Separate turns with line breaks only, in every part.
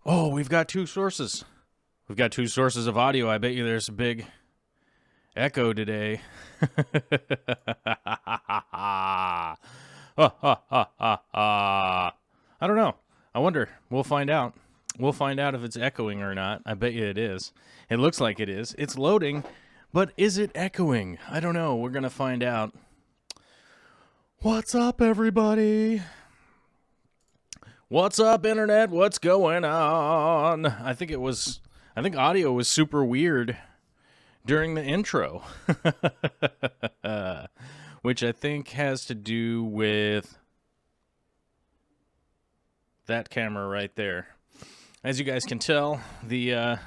Oh, we've got two sources. We've got two sources of audio. I bet you there's a big echo today. I don't know. I wonder. We'll find out. We'll find out if it's echoing or not. I bet you it is. It looks like it is. It's loading, but is it echoing? I don't know. We're going to find out. What's up, everybody? What's up, Internet? What's going on? I think audio was super weird during the intro, which I think has to do with that camera right there. As you guys can tell, the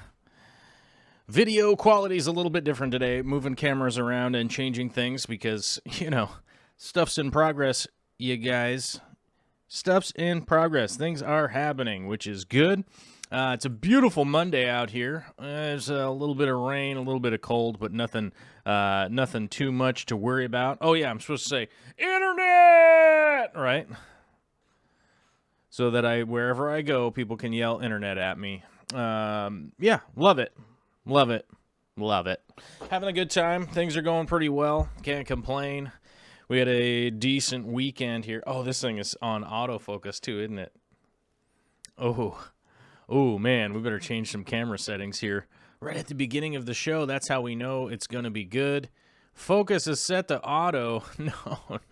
video quality is a little bit different today, moving cameras around and changing things because, you know, stuff's in progress, you guys. Stuff's in progress. Things are happening, which is good. It's a beautiful Monday out here. There's a little bit of rain, a little bit of cold, but nothing too much to worry about. Oh, yeah, I'm supposed to say, Internet! Right? So that wherever I go, people can yell Internet at me. Yeah, love it. Love it. Love it. Having a good time. Things are going pretty well. Can't complain. We had a decent weekend here. Oh, this thing is on autofocus too, isn't it? Oh, man, we better change some camera settings here. Right at the beginning of the show, that's how we know it's going to be good. Focus is set to auto.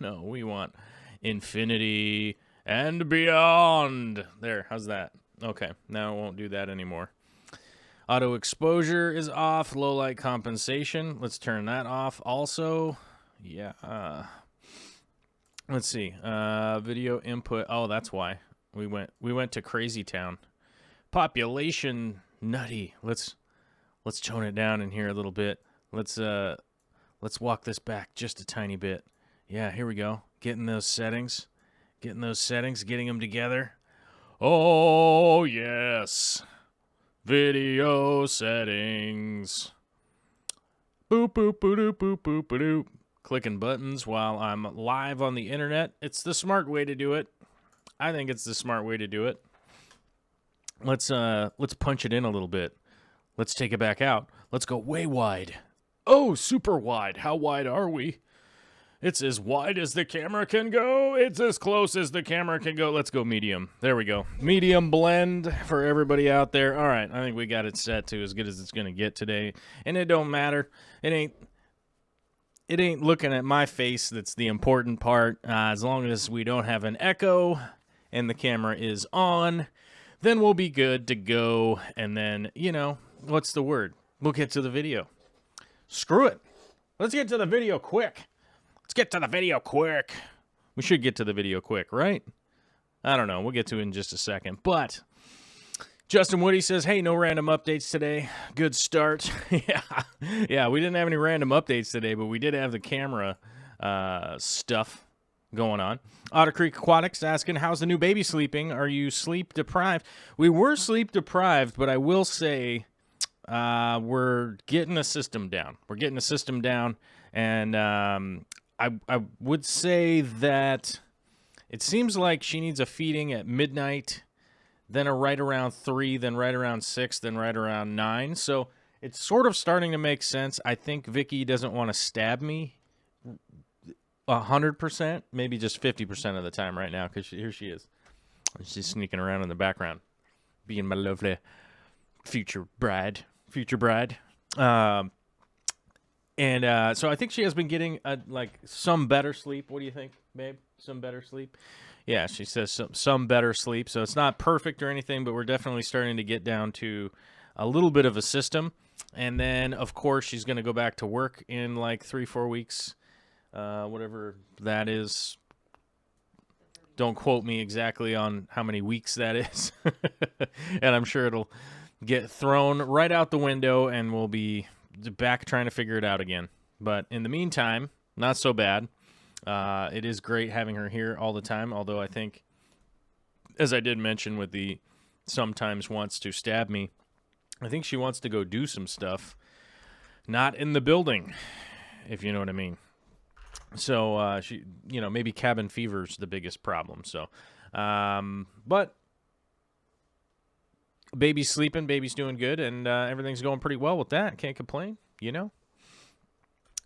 No, we want infinity and beyond. There, how's that? Okay, now it won't do that anymore. Auto exposure is off. Low light compensation. Let's turn that off also. Yeah. Let's see. Video input. Oh, that's why we went to Crazy Town. Population nutty. Let's tone it down in here a little bit. Let's walk this back just a tiny bit. Yeah, here we go. Getting those settings, getting them together. Oh, yes. Video settings. Boop boop boop boop boop boop boop. Clicking buttons while I'm live on the internet. It's the smart way to do it. I think it's the smart way to do it. Let's punch it in a little bit. Let's take it back out. Let's go way wide. Oh, super wide. How wide are we? It's as wide as the camera can go. It's as close as the camera can go. Let's go medium. There we go. Medium blend for everybody out there. All right, I think we got it set to as good as it's going to get today. And it don't matter. It ain't looking at my face that's the important part. As long as we don't have an echo and the camera is on, then we'll be good to go. And then, you know, what's the word? We'll get to the video. Screw it. Let's get to the video quick. Let's get to the video quick. We should get to the video quick, right? I don't know. We'll get to it in just a second. But Justin Woody says, hey, no random updates today. Good start. Yeah, we didn't have any random updates today, but we did have the camera stuff going on. Otter Creek Aquatics asking, how's the new baby sleeping? Are you sleep deprived? We were sleep deprived, but I will say we're getting the system down. And I would say that it seems like she needs a feeding at midnight, then a right around 3, then right around 6, then right around 9. So it's sort of starting to make sense. I think Vicki doesn't want to stab me 100%, maybe just 50% of the time right now, because here she is. She's sneaking around in the background, being my lovely future bride. So I think she has been getting some better sleep. What do you think, babe? Some better sleep? Yeah, she says some better sleep. So it's not perfect or anything, but we're definitely starting to get down to a little bit of a system. And then, of course, she's going to go back to work in like 3-4 weeks, whatever that is. Don't quote me exactly on how many weeks that is. And I'm sure it'll get thrown right out the window and we'll be back trying to figure it out again. But in the meantime, not so bad. It is great having her here all the time, although I think, as I did mention with the sometimes wants to stab me, I think she wants to go do some stuff, not in the building, if you know what I mean. So, she, maybe cabin fever's the biggest problem. So, but baby's sleeping, baby's doing good, and everything's going pretty well with that. Can't complain,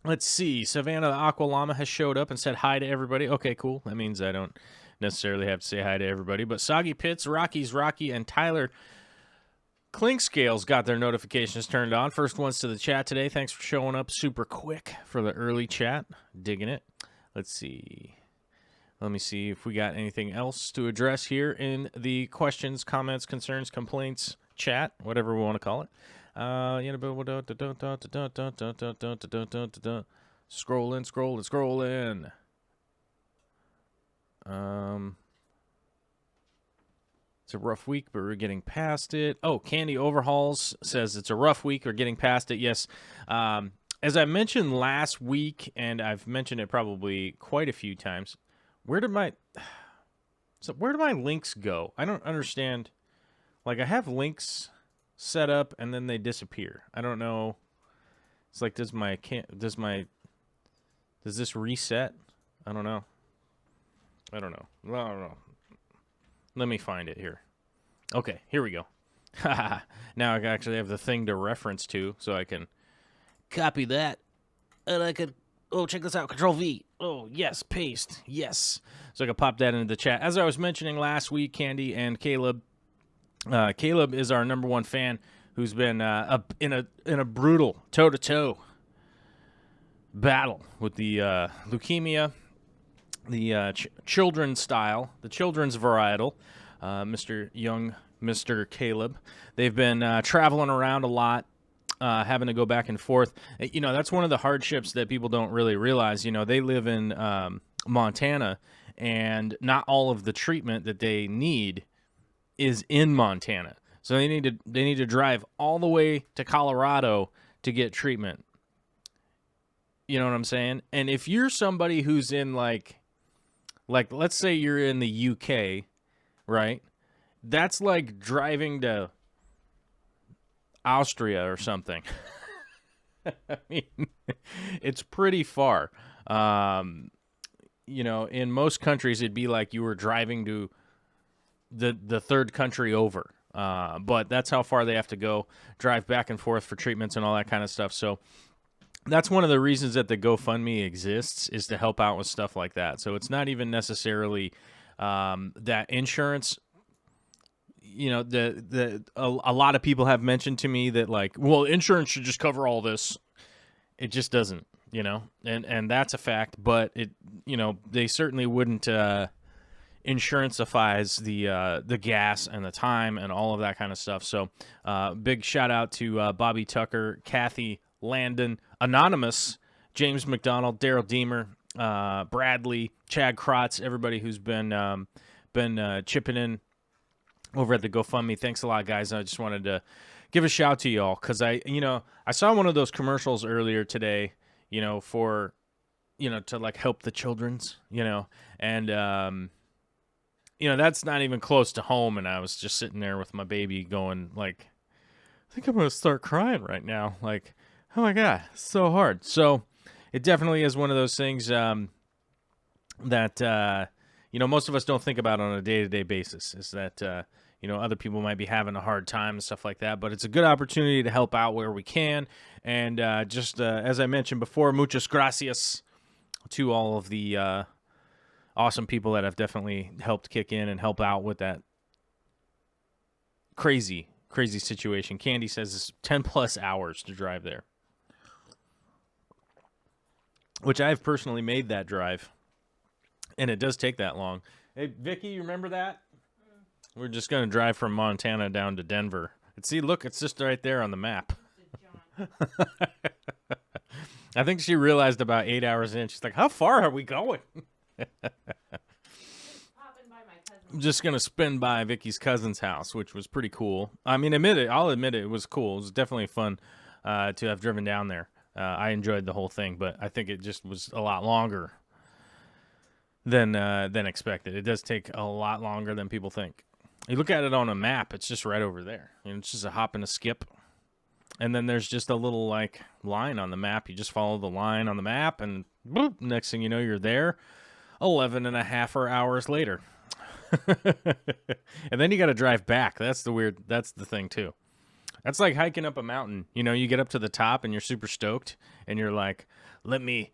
Let's see. Savannah the Aqua Llama has showed up and said hi to everybody. Okay, cool. That means I don't necessarily have to say hi to everybody. But Soggy Pits, Rocky's Rocky, and Tyler Clinkscales got their notifications turned on. First ones to the chat today. Thanks for showing up super quick for the early chat. Digging it. Let's see. Let me see if we got anything else to address here in the questions, comments, concerns, complaints chat, whatever we want to call it. Scrolling. It's a rough week, but we're getting past it. Oh, Candy Overhauls says it's a rough week. We're getting past it. Yes. As I mentioned last week, and I've mentioned it probably quite a few times, where do my links go? I don't understand. Like, I have links set up and then they disappear. I don't know. It's like, does this reset? I don't know. Well, I don't know. Let me find it here. Okay, here we go. Now I actually have the thing to reference to, so I can copy that. And I could, check this out, Control V. Oh, yes, paste, yes. So I can pop that into the chat. As I was mentioning last week, Candy and Caleb, Caleb is our number one fan who's been in a brutal toe-to-toe battle with the leukemia, the children's style, the children's varietal, Mr. Caleb. They've been traveling around a lot, having to go back and forth. That's one of the hardships that people don't really realize. They live in Montana, and not all of the treatment that they need is in Montana. So they need to drive all the way to Colorado to get treatment. You know what I'm saying? And if you're somebody who's in like let's say you're in the UK, right? That's like driving to Austria or something. I mean, it's pretty far. In most countries, it'd be like you were driving to the third country over. But that's how far they have to go, drive back and forth for treatments and all that kind of stuff. So that's one of the reasons that the GoFundMe exists, is to help out with stuff like that. So it's not even necessarily that insurance. A lot of people have mentioned to me that, like, well, insurance should just cover all this. It just doesn't, and that's a fact. But they certainly wouldn't insurance-ifies the gas and the time and all of that kind of stuff. So big shout out to Bobby Tucker, Kathy Landon, Anonymous, James McDonald, Daryl Deemer, Bradley, Chad Krotz, everybody who's been chipping in over at the GoFundMe. Thanks a lot, guys. I just wanted to give a shout to y'all because I saw one of those commercials earlier today, for, to like help the children's, and that's not even close to home. And I was just sitting there with my baby going like, I think I'm going to start crying right now. Like, oh my God, it's so hard. So it definitely is one of those things that, most of us don't think about on a day-to-day basis, is that, other people might be having a hard time and stuff like that. But it's a good opportunity to help out where we can. And as I mentioned before, muchas gracias to all of the awesome people that have definitely helped kick in and help out with that crazy situation. Candy says it's 10 plus hours to drive there, which I've personally made that drive, and it does take that long. Hey, Vicki, you remember that? We're just going to drive from Montana down to Denver. See, look, it's just right there on the map. I think she realized about 8 hours in. She's like, how far are we going?
Popping
just going to spin by Vicky's cousin's house, which was pretty cool. I mean, I'll admit it was cool. It was definitely fun to have driven down there. I enjoyed the whole thing, but I think it just was a lot longer than expected. It does take a lot longer than people think. You look at it on a map, it's just right over there. You know, it's just a hop and a skip. And then there's just a little, like, line on the map. You just follow the line on the map, and boop, next thing you know, you're there 11 and a half hours later. And then you got to drive back. That's the thing, too. That's like hiking up a mountain. You know, you get up to the top, and you're super stoked, and you're like, let me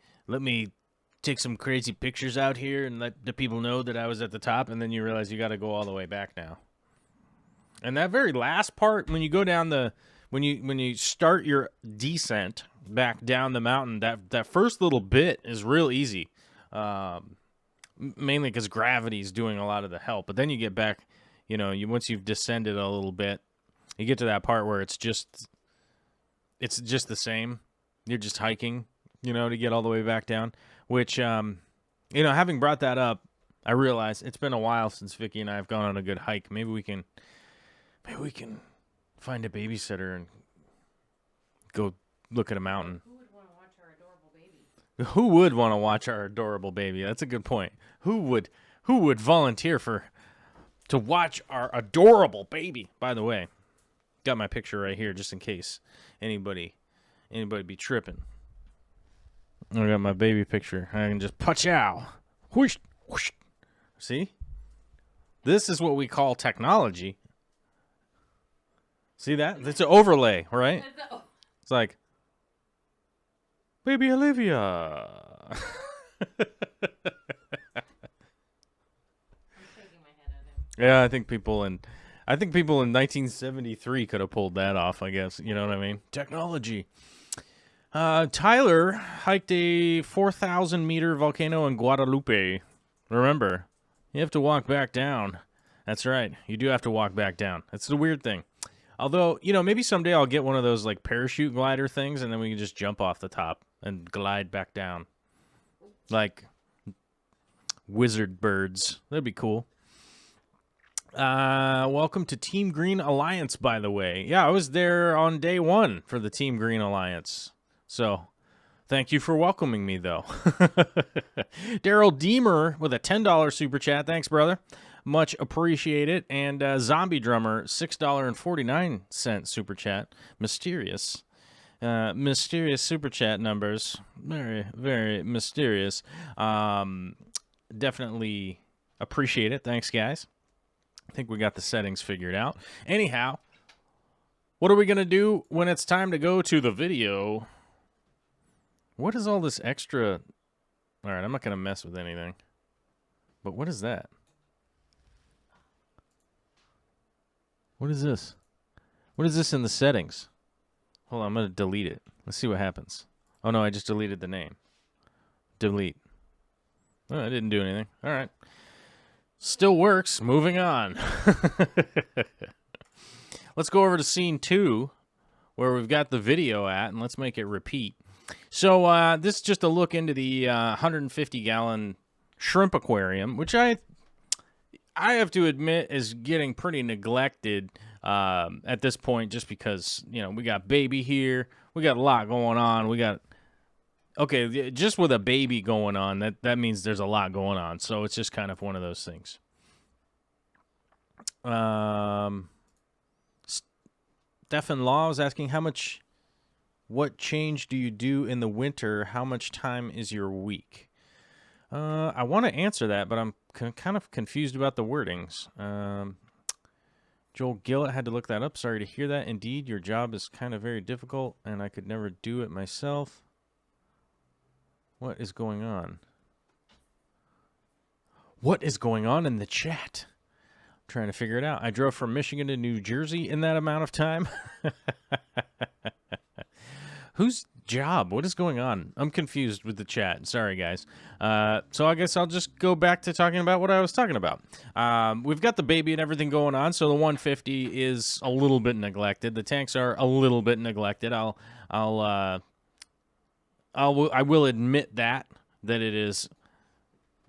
take some crazy pictures out here and let the people know that I was at the top, and then you realize you got to go all the way back now. And that very last part, when you go down when you start your descent back down the mountain, that first little bit is real easy, mainly because gravity's doing a lot of the help. But then you get back, you know, once you've descended a little bit, you get to that part where it's just the same. You're just hiking, you know, to get all the way back down. Which, you know, having brought that up, I realize it's been a while since Vicky and I have gone on a good hike. Maybe we can find a babysitter and go look at a mountain.
Who would want to watch our adorable baby?
Who would want to watch our adorable baby? That's a good point. Who would volunteer to watch our adorable baby? By the way, got my picture right here just in case anybody be tripping. I got my baby picture. I can just pachow. Whoosh, whoosh. See? This is what we call technology. See that? It's an overlay, right? It's like, baby Olivia.
I'm shaking my head at him.
Yeah, I think people in 1973 could have pulled that off, I guess. You know what I mean? Technology. Tyler hiked a 4,000-meter volcano in Guadalupe. Remember, you have to walk back down. That's right. You do have to walk back down. That's the weird thing. Although, you know, maybe someday I'll get one of those, like, parachute glider things, and then we can just jump off the top and glide back down. Like wizard birds. That'd be cool. Welcome to Team Green Alliance, by the way. Yeah, I was there on day one for the Team Green Alliance. So, thank you for welcoming me, though. Daryl Deemer with a $10 super chat. Thanks, brother. Much appreciated. And Zombie Drummer, $6.49 super chat. Mysterious. Mysterious super chat numbers. Very, very mysterious. Definitely appreciate it. Thanks, guys. I think we got the settings figured out. Anyhow, what are we going to do when it's time to go to the video? What is all this extra? All right, I'm not going to mess with anything. But what is that? What is this? What is this in the settings? Hold on, I'm going to delete it. Let's see what happens. Oh, no, I just deleted the name. Delete. Oh, I didn't do anything. All right. Still works. Moving on. Let's go over to scene 2, where we've got the video at, and let's make it repeat. So this is just a look into the 150-gallon shrimp aquarium, which I have to admit is getting pretty neglected at this point, just because, you know, we got baby here, we got a lot going on, we got, okay, just with a baby going on, that means there's a lot going on, so it's just kind of one of those things. Stefan Law is asking, what change do you do in the winter? How much time is your week? I want to answer that, but I'm kind of confused about the wordings. Joel Gillett had to look that up. Sorry to hear that. Indeed, your job is kind of very difficult, and I could never do it myself. What is going on? What is going on in the chat? I'm trying to figure it out. I drove from Michigan to New Jersey in that amount of time. Whose job? What is going on? I'm confused with the chat. Sorry, guys. So I guess I'll just go back to talking about what I was talking about. We've got the baby and everything going on, so the 150 is a little bit neglected. The tanks are a little bit neglected. I will admit that it is.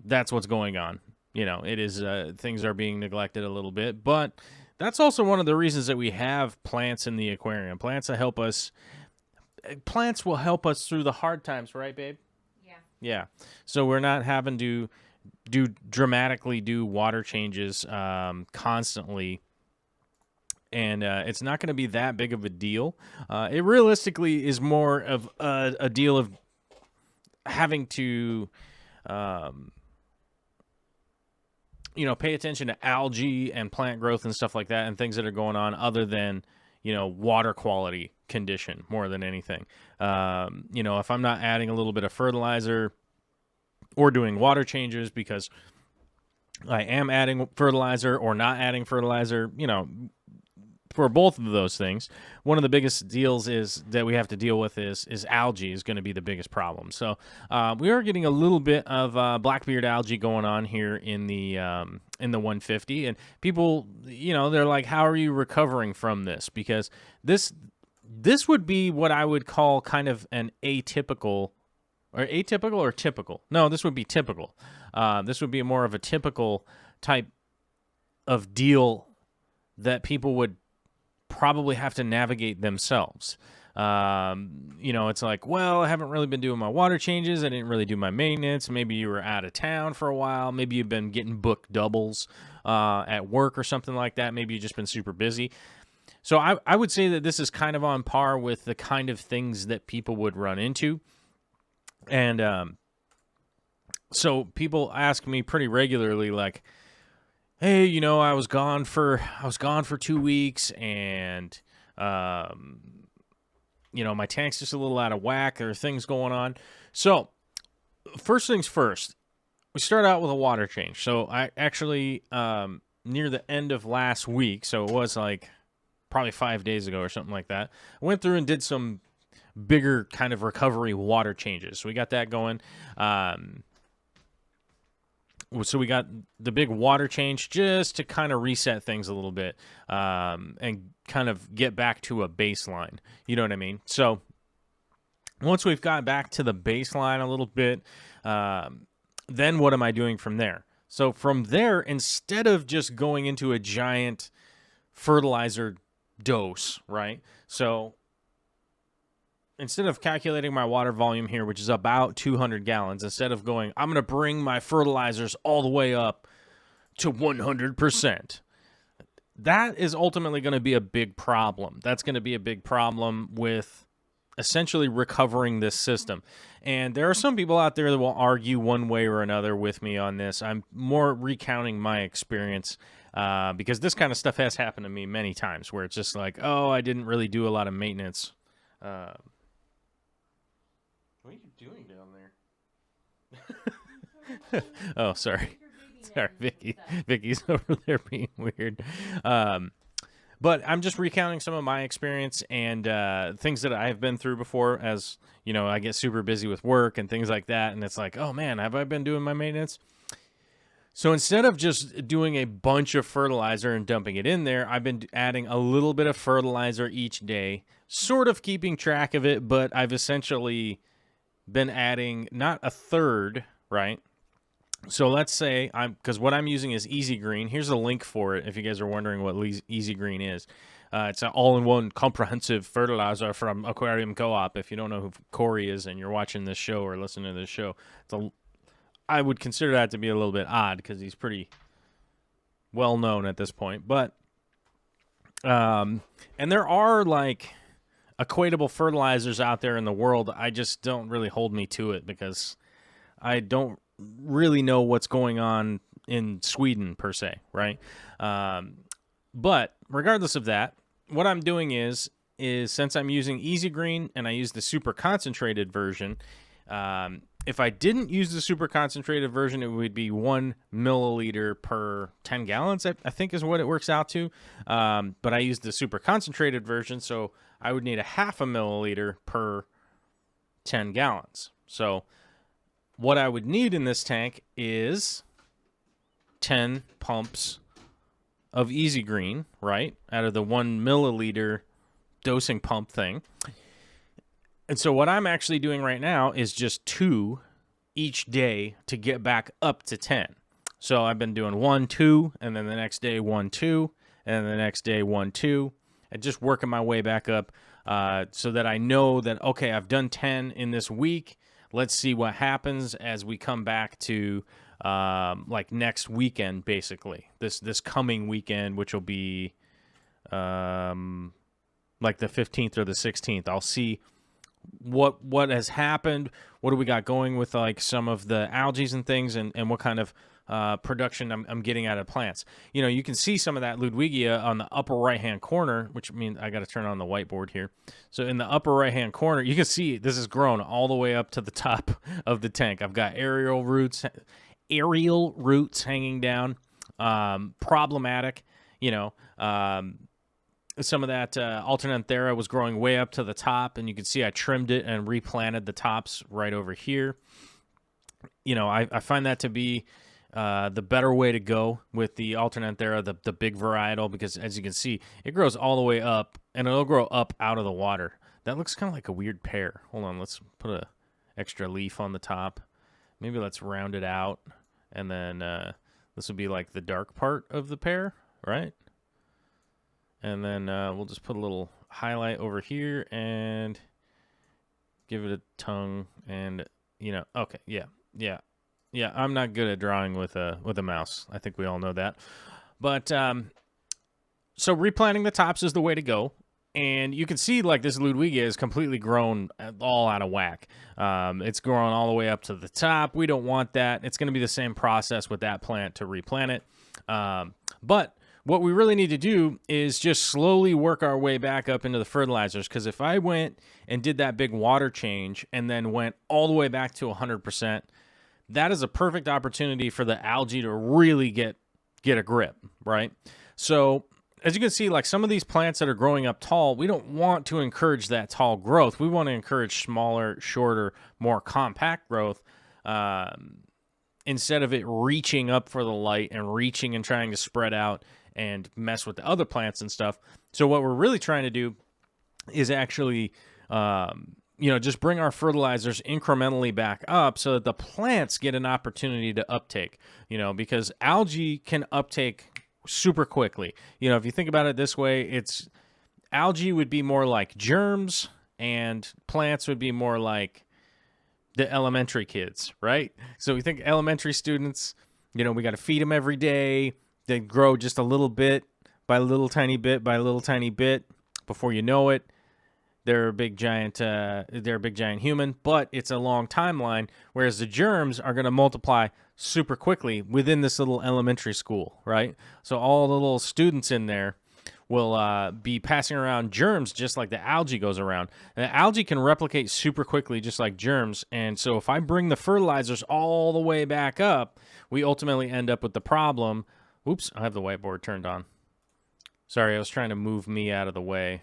That's what's going on. it is things are being neglected a little bit, but that's also one of the reasons that we have plants in the aquarium. Plants will help us through the hard times, right, babe?
Yeah.
Yeah. So we're not having to dramatically do water changes constantly. And it's not going to be that big of a deal. It realistically is more of a deal of having to, pay attention to algae and plant growth and stuff like that and things that are going on other than, water quality condition more than anything. If I'm not adding a little bit of fertilizer or doing water changes because I am adding fertilizer or not adding fertilizer, for both of those things, one of the biggest deals is that we have to deal with is algae is going to be the biggest problem. So we are getting a little bit of blackbeard algae going on here in the 150, and people, they're like, how are you recovering from this? Because this would be what I would call kind of an atypical or typical. No, this would be typical. This would be more of a typical type of deal that people would probably have to navigate themselves. It's like, well, I haven't really been doing my water changes. I didn't really do my maintenance. Maybe you were out of town for a while. Maybe you've been getting booked doubles at work or something like that. Maybe you've just been super busy. So I would say that this is kind of on par with the kind of things that people would run into. And so people ask me pretty regularly, like, hey, I was gone for 2 weeks, and my tank's just a little out of whack. There are things going on. So first things first, we start out with a water change. So I actually near the end of last week, so it was like probably 5 days ago or something like that, I went through and did some bigger kind of recovery water changes. So we got that going. So we got the big water change just to kind of reset things a little bit and kind of get back to a baseline. You know what I mean? So once we've got back to the baseline a little bit, then what am I doing from there? So from there, instead of just going into a giant fertilizer dose, right? So instead of calculating my water volume here, which is about 200 gallons, instead of going, I'm going to bring my fertilizers all the way up to 100%, that is ultimately going to be a big problem. That's going to be a big problem with essentially recovering this system. And there are some people out there that will argue one way or another with me on this. I'm more recounting my experience because this kind of stuff has happened to me many times where it's just like, oh, I didn't really do a lot of maintenance. What are you doing down there? Oh, sorry. Sorry, Vicky. Vicky's over there being weird. But I'm just recounting some of my experience and things that I've been through before as, I get super busy with work and things like that. And it's like, oh, man, have I been doing my maintenance? So instead of just doing a bunch of fertilizer and dumping it in there, I've been adding a little bit of fertilizer each day, sort of keeping track of it, but I've essentially been adding not a third, right? So let's say because what I'm using is Easy Green. Here's a link for it if you guys are wondering what Easy Green is. It's an all-in-one comprehensive fertilizer from Aquarium Co-op. If you don't know who Corey is and you're watching this show or listening to this show, I would consider that to be a little bit odd because he's pretty well known at this point. But and there are like equatable fertilizers out there in the world. I just don't really hold me to it because I don't really know what's going on in Sweden per se, right? But regardless of that, what I'm doing is since I'm using Easy Green and I use the super concentrated version, if I didn't use the super concentrated version, it would be 1 milliliter per 10 gallons, I think is what it works out to. But I used the super concentrated version, so I would need a half a milliliter per 10 gallons. So what I would need in this tank is 10 pumps of Easy Green, right, out of the 1 milliliter dosing pump thing. And so what I'm actually doing right now is just 2 each day to get back up to 10. So I've been doing 1, 2, and then the next day 1, 2, and then the next day 1, 2, and just working my way back up so that I know that, okay, I've done 10 in this week. Let's see what happens as we come back to like next weekend, basically. This coming weekend, which will be like the 15th or the 16th. I'll see what has happened, what do we got going with like some of the algae and things, and what kind of production I'm getting out of plants. You know, you can see some of that Ludwigia on the upper right-hand corner, which means I got to turn on the whiteboard here. So in the upper right-hand corner, you can see this has grown all the way up to the top of the tank. I've got aerial roots hanging down, problematic, you know, some of that Alternanthera was growing way up to the top, and you can see I trimmed it and replanted the tops right over here. You know, I find that to be the better way to go with the Alternanthera, the big varietal, because as you can see, it grows all the way up, and it'll grow up out of the water. That looks kind of like a weird pear. Hold on, let's put a extra leaf on the top. Maybe let's round it out, and then this will be like the dark part of the pear, right? And then we'll just put a little highlight over here and give it a tongue. And, you know, okay, yeah. I'm not good at drawing with a mouse. I think we all know that. But so replanting the tops is the way to go. And you can see like this Ludwigia is completely grown all out of whack. It's growing all the way up to the top. We don't want that. It's going to be the same process with that plant to replant it. But what we really need to do is just slowly work our way back up into the fertilizers, because if I went and did that big water change and then went all the way back to 100%, that is a perfect opportunity for the algae to really get a grip, right? So as you can see, like some of these plants that are growing up tall, we don't want to encourage that tall growth. We want to encourage smaller, shorter, more compact growth, instead of it reaching up for the light and reaching and trying to spread out and mess with the other plants and stuff. So what we're really trying to do is actually, just bring our fertilizers incrementally back up so that the plants get an opportunity to uptake, because algae can uptake super quickly. If you think about it this way, algae would be more like germs and plants would be more like the elementary kids, right? So we think elementary students, we got to feed them every day. They grow just a little bit by little tiny bit by little tiny bit. Before you know it, they're a big giant human, but it's a long timeline, whereas the germs are going to multiply super quickly within this little elementary school, right? So all the little students in there will be passing around germs just like the algae goes around. And the algae can replicate super quickly just like germs, and so if I bring the fertilizers all the way back up, we ultimately end up with the problem. Oops, I have the whiteboard turned on. Sorry, I was trying to move me out of the way.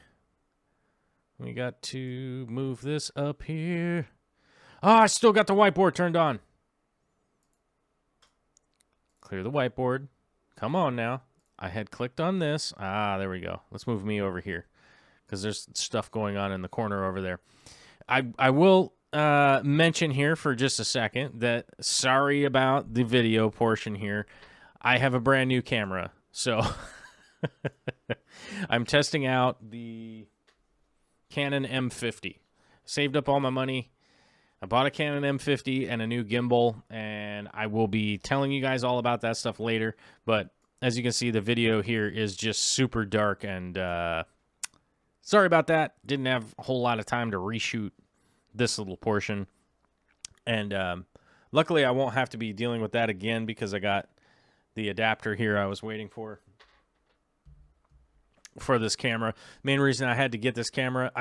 We got to move this up here. Oh, I still got the whiteboard turned on. Clear the whiteboard. Come on now. I had clicked on this. There we go. Let's move me over here because there's stuff going on in the corner over there. I will mention here for just a second that sorry about the video portion here. I have a brand new camera, so I'm testing out the Canon M50. Saved up all my money. I bought a Canon M50 and a new gimbal, and I will be telling you guys all about that stuff later. But as you can see, the video here is just super dark, and sorry about that. Didn't have a whole lot of time to reshoot this little portion. And luckily, I won't have to be dealing with that again because I got the adapter here I was waiting for this camera. Main reason I had to get this camera,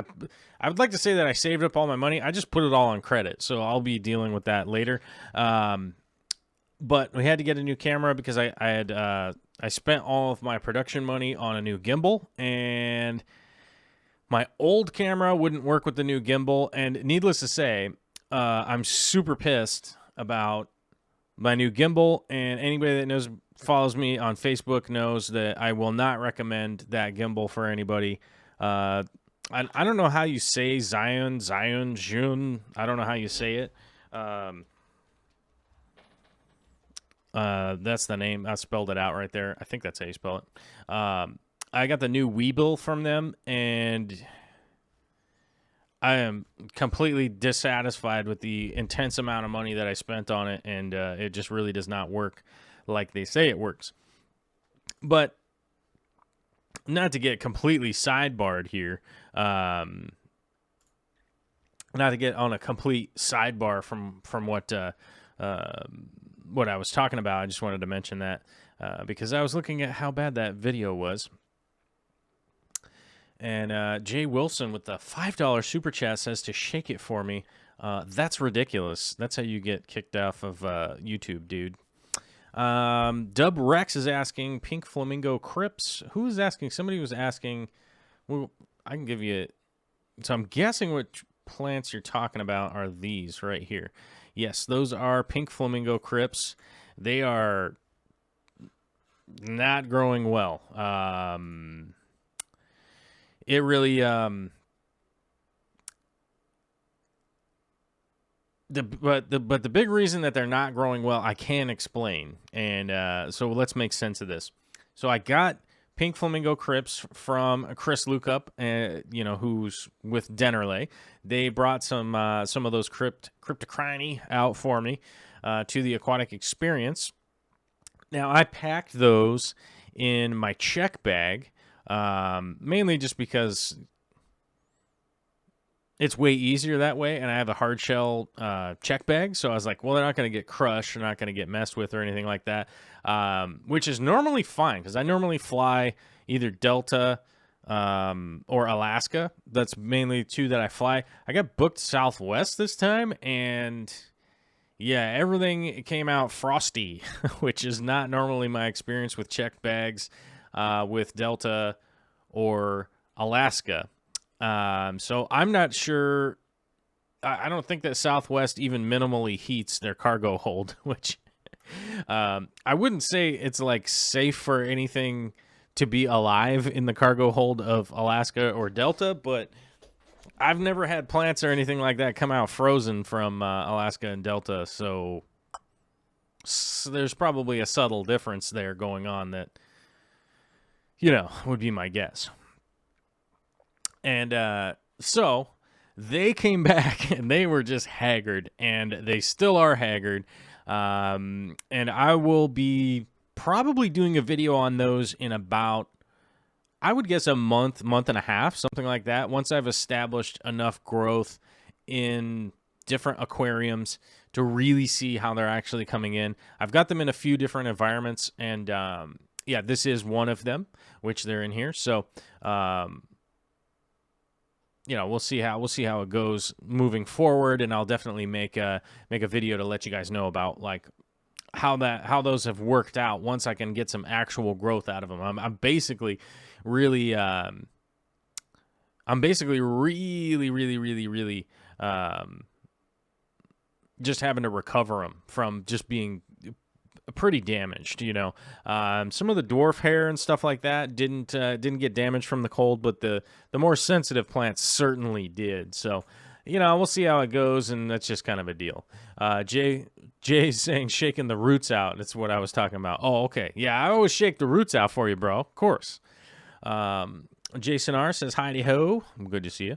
I would like to say that I saved up all my money. I just put it all on credit, so I'll be dealing with that later. But we had to get a new camera because I spent all of my production money on a new gimbal, and my old camera wouldn't work with the new gimbal. And needless to say, I'm super pissed about my new gimbal, and anybody that follows me on Facebook knows that I will not recommend that gimbal for anybody. I don't know how you say Zion, June. I don't know how you say it. That's the name. I spelled it out right there. I think that's how you spell it. I got the new Weeble from them, and I am completely dissatisfied with the intense amount of money that I spent on it, and it just really does not work like they say it works. But not to get completely sidebarred here, not to get on a complete sidebar from what I was talking about. I just wanted to mention that because I was looking at how bad that video was. And Jay Wilson with the $5 super chat says to shake it for me. That's ridiculous. That's how you get kicked off of YouTube, dude. Dub Rex is asking Pink Flamingo Crips. Who is asking? Somebody was asking. Well, I can give you. So I'm guessing what plants you're talking about are these right here. Yes, those are Pink Flamingo Crips. They are not growing well. It really but the big reason that they're not growing well, I can't explain. And so let's make sense of this. So I got Pink Flamingo Crips from Chris Lukup, who's with Dennerley. They brought some of those cryptocrine out for me to the aquatic experience. Now I packed those in my check bag, mainly just because it's way easier that way, and I have a hard shell check bag, so I was like, well, they're not going to get crushed, they're not going to get messed with or anything like that, which is normally fine, because I normally fly either Delta or Alaska. That's mainly two that I fly. I got booked Southwest this time, and yeah, everything came out frosty, which is not normally my experience with check bags with Delta or Alaska. So I'm not sure. I don't think that Southwest even minimally heats their cargo hold, which I wouldn't say it's like safe for anything to be alive in the cargo hold of Alaska or Delta, but I've never had plants or anything like that come out frozen from Alaska and Delta, so there's probably a subtle difference there going on that, would be my guess. And so they came back and they were just haggard, and they still are haggard. And I will be probably doing a video on those in about, I would guess, a month and a half, something like that, once I've established enough growth in different aquariums to really see how they're actually coming in. I've got them in a few different environments, and yeah, this is one of them, which they're in here. So we'll see how it goes moving forward, and I'll definitely make a video to let you guys know about like how those have worked out once I can get some actual growth out of them. I'm basically really just having to recover them from just being pretty damaged, Some of the dwarf hair and stuff like that didn't get damaged from the cold, but the more sensitive plants certainly did. So, we'll see how it goes, and that's just kind of a deal. Jay's saying shaking the roots out. That's what I was talking about. Oh, okay. Yeah, I always shake the roots out for you, bro. Of course. Jason R says, hi ho. Good to see you.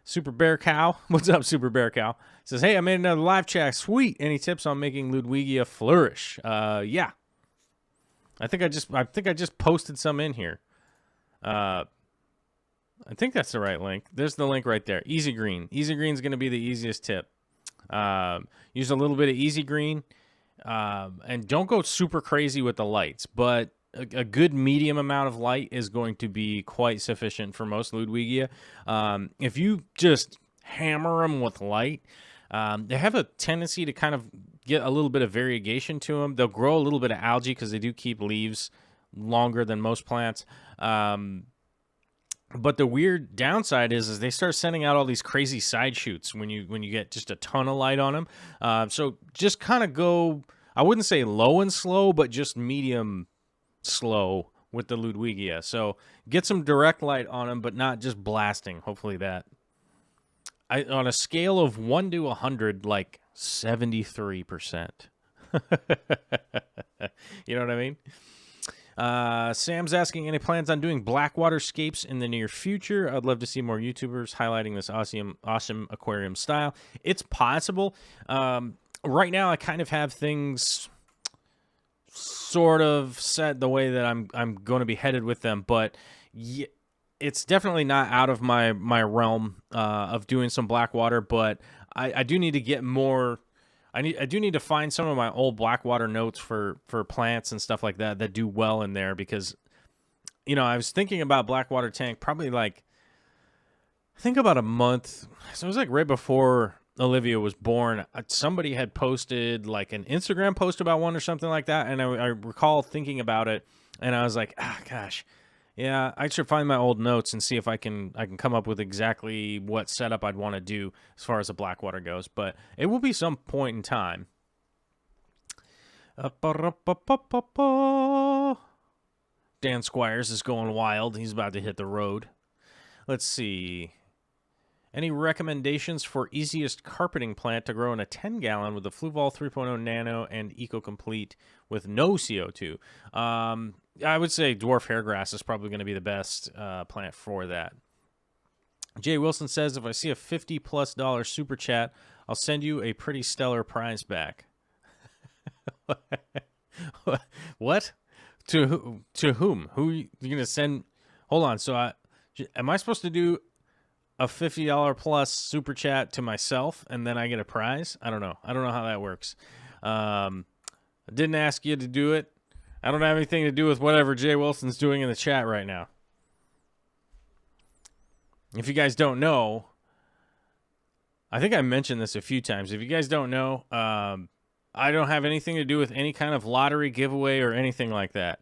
Super Bear Cow. What's up, Super Bear Cow? Says, hey, I made another live chat. Sweet. Any tips on making Ludwigia flourish? Yeah. I think I just posted some in here. I think that's the right link. There's the link right there. Easy Green. Easy Green is going to be the easiest tip. Use a little bit of Easy Green, and don't go super crazy with the lights, but a good medium amount of light is going to be quite sufficient for most Ludwigia. If you just hammer them with light, they have a tendency to kind of get a little bit of variegation to them. They'll grow a little bit of algae because they do keep leaves longer than most plants. But the weird downside is they start sending out all these crazy side shoots when you get just a ton of light on them. So just kind of go, I wouldn't say low and slow, but just medium slow with the Ludwigia. So get some direct light on them, but not just blasting. Hopefully that. On a scale of 1 to 100, like 73%. You know what I mean? Sam's asking, any plans on doing Blackwater scapes in the near future? I'd love to see more YouTubers highlighting this awesome aquarium style. It's possible. Right now, I kind of have things sort of set the way that I'm going to be headed with them, but it's definitely not out of my realm of doing some Blackwater. But I do need to get more. I do need to find some of my old Blackwater notes for plants and stuff like that do well in there, because, you know, I was thinking about Blackwater tank probably like, I think about a month. So it was like right before Olivia was born. Somebody had posted like an Instagram post about one or something like that, and I recall thinking about it, and I was like, gosh. Yeah, I should find my old notes and see if I can come up with exactly what setup I'd want to do as far as the Blackwater goes. But it will be some point in time. Dan Squires is going wild. He's about to hit the road. Let's see. Any recommendations for easiest carpeting plant to grow in a 10-gallon with the Fluval 3.0 Nano and EcoComplete with no CO2? I would say dwarf hairgrass is probably going to be the best plant for that. Jay Wilson says, if I see a $50+ super chat, I'll send you a pretty stellar prize back. What? To whom? Who are you going to send? Hold on. So am I supposed to do a $50+ super chat to myself and then I get a prize? I don't know how that works. I didn't ask you to do it. I don't have anything to do with whatever Jay Wilson's doing in the chat right now. If you guys don't know, I think I mentioned this a few times. If you guys don't know, I don't have anything to do with any kind of lottery giveaway or anything like that.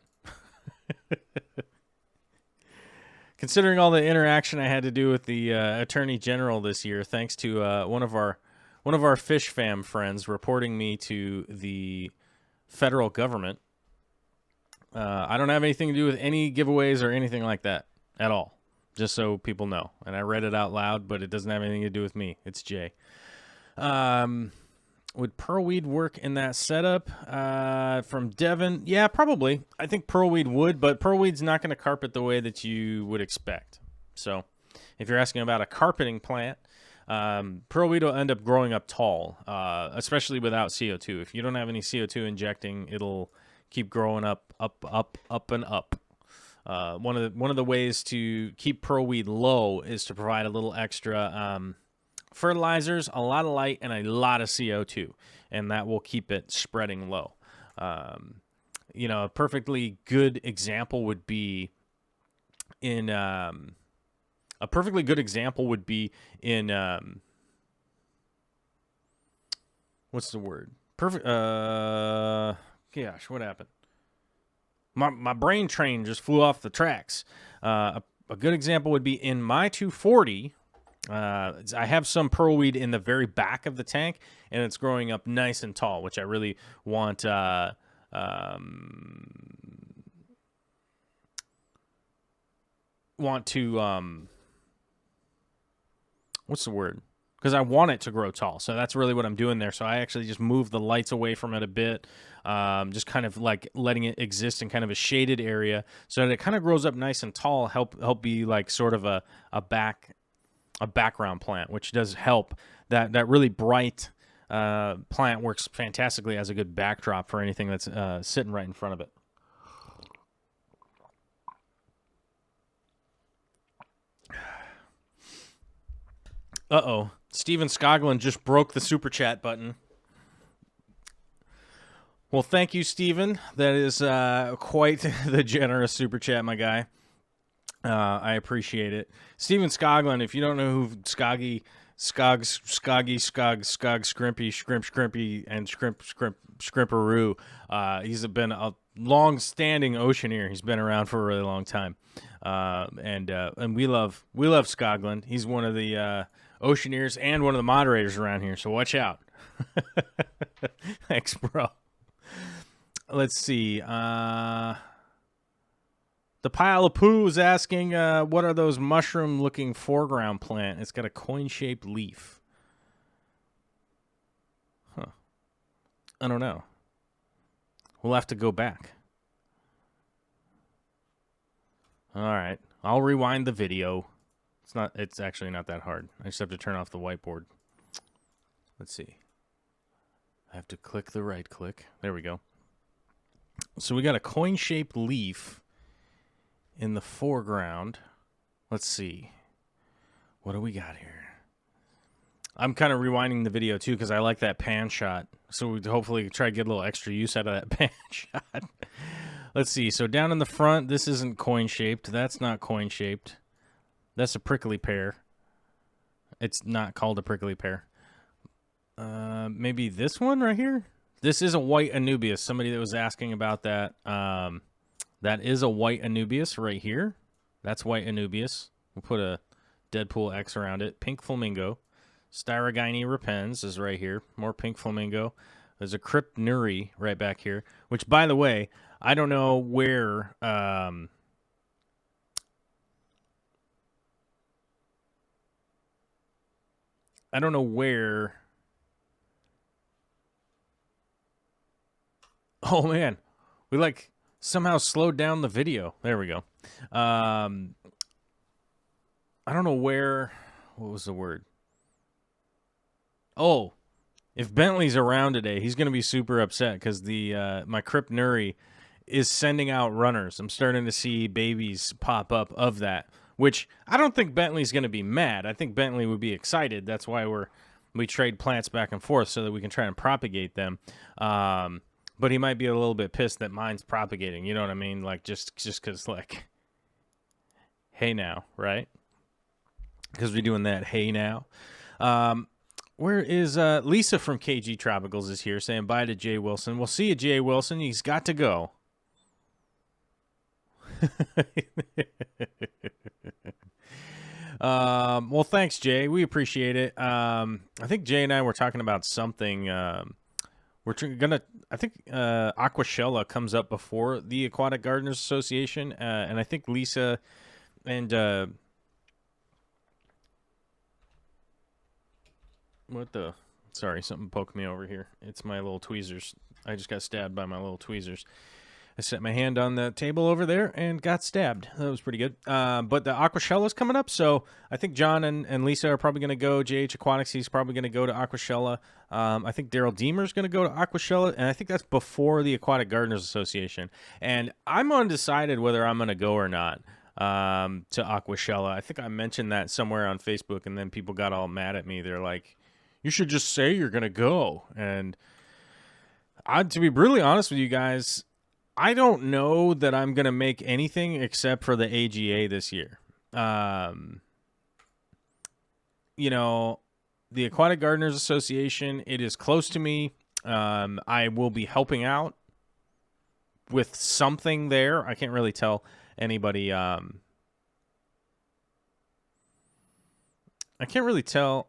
Considering all the interaction I had to do with the Attorney General this year, thanks to one of our Fish Fam friends reporting me to the federal government, I don't have anything to do with any giveaways or anything like that at all, just so people know. And I read it out loud, but it doesn't have anything to do with me. It's Jay. Would pearlweed work in that setup? From Devin, yeah, probably. I think pearlweed would, but pearlweed's not going to carpet the way that you would expect. So if you're asking about a carpeting plant, pearlweed will end up growing up tall, especially without CO2. If you don't have any CO2 injecting, it'll keep growing up and up. One of the ways to keep pearlweed low is to provide a little extra fertilizers, a lot of light, and a lot of CO2, and that will keep it spreading low. A perfectly good example would be in what's the word? Perfect. Gosh, what happened? My brain train just flew off the tracks. A good example would be in my 240. I have some pearlweed in the very back of the tank, and it's growing up nice and tall, which I really want. What's the word? Because I want it to grow tall, so that's really what I'm doing there. So I actually just moved the lights away from it a bit, just kind of like letting it exist in kind of a shaded area, so that it kind of grows up nice and tall. Help be like sort of a background plant, which does help. That really bright plant works fantastically as a good backdrop for anything that's sitting right in front of it. Uh-oh. Steven Skoglund just broke the super chat button. Well, thank you, Steven. That is quite the generous super chat, my guy. I appreciate it. Steven Skoglund, if you don't know who Skrimpy, Scrimpy, and Scrimperoo, he's been a long-standing oceaneer. He's been around for a really long time. And we love Skoglund. He's one of the oceaneers and one of the moderators around here, so watch out. Thanks, bro. Let's see. The Pile of Poo is asking, what are those mushroom-looking foreground plant? It's got a coin-shaped leaf. Huh. I don't know. We'll have to go back. All right. I'll rewind the video. It's actually not that hard. I just have to turn off the whiteboard. Let's see. I have to click the right click. There we go. So we got a coin-shaped leaf in the foreground. Let's see. What do we got here? I'm kind of rewinding the video too because I like that pan shot. So we'd hopefully try to get a little extra use out of that pan shot. Let's see. So down in the front, this isn't coin-shaped. That's not coin-shaped. That's a prickly pear. It's not called a prickly pear. Maybe this one right here? This is a white Anubias. Somebody that was asking about that. That is a white Anubias right here. That's white Anubias. We'll put a Deadpool X around it. Pink Flamingo. Styrogine repens is right here. More pink flamingo. There's a Crips right back here. Which, by the way, I don't know where... I don't know where... Oh, man. We, like, somehow slowed down the video. There we go. I don't know where... What was the word? Oh, if Bentley's around today, he's going to be super upset because my Crips is sending out runners. I'm starting to see babies pop up of that, which I don't think Bentley's going to be mad. I think Bentley would be excited. That's why we trade plants back and forth so that we can try and propagate them. But he might be a little bit pissed that mine's propagating. You know what I mean? Like just because, like, hey now, right? Because we're doing that. Hey now. Where is Lisa from KG Tropicals is here saying bye to Jay Wilson. We'll see you, Jay Wilson. He's got to go. Well, thanks, Jay. We appreciate it. I think Jay and I were talking about something. I think Aqua Shella comes up before the Aquatic Gardeners Association, and I think Lisa and sorry, something poked me over here. It's my little tweezers. I just got stabbed by my little tweezers. I set my hand on the table over there and got stabbed. That was pretty good. But the Aqua Shella is coming up, so I think John and Lisa are probably going to go. JH Aquatics, he's probably going to go to Aqua Shella. I think Daryl Deemer is going to go to Aqua Shella, and I think that's before the Aquatic Gardeners Association. And I'm undecided whether I'm going to go or not to Aqua Shella. I think I mentioned that somewhere on Facebook, and then people got all mad at me. They're like, you should just say you're going to go. And to be brutally honest with you guys, I don't know that I'm going to make anything except for the AGA this year. You know, the Aquatic Gardeners Association, it is close to me. I will be helping out with something there. I can't really tell anybody. I can't really tell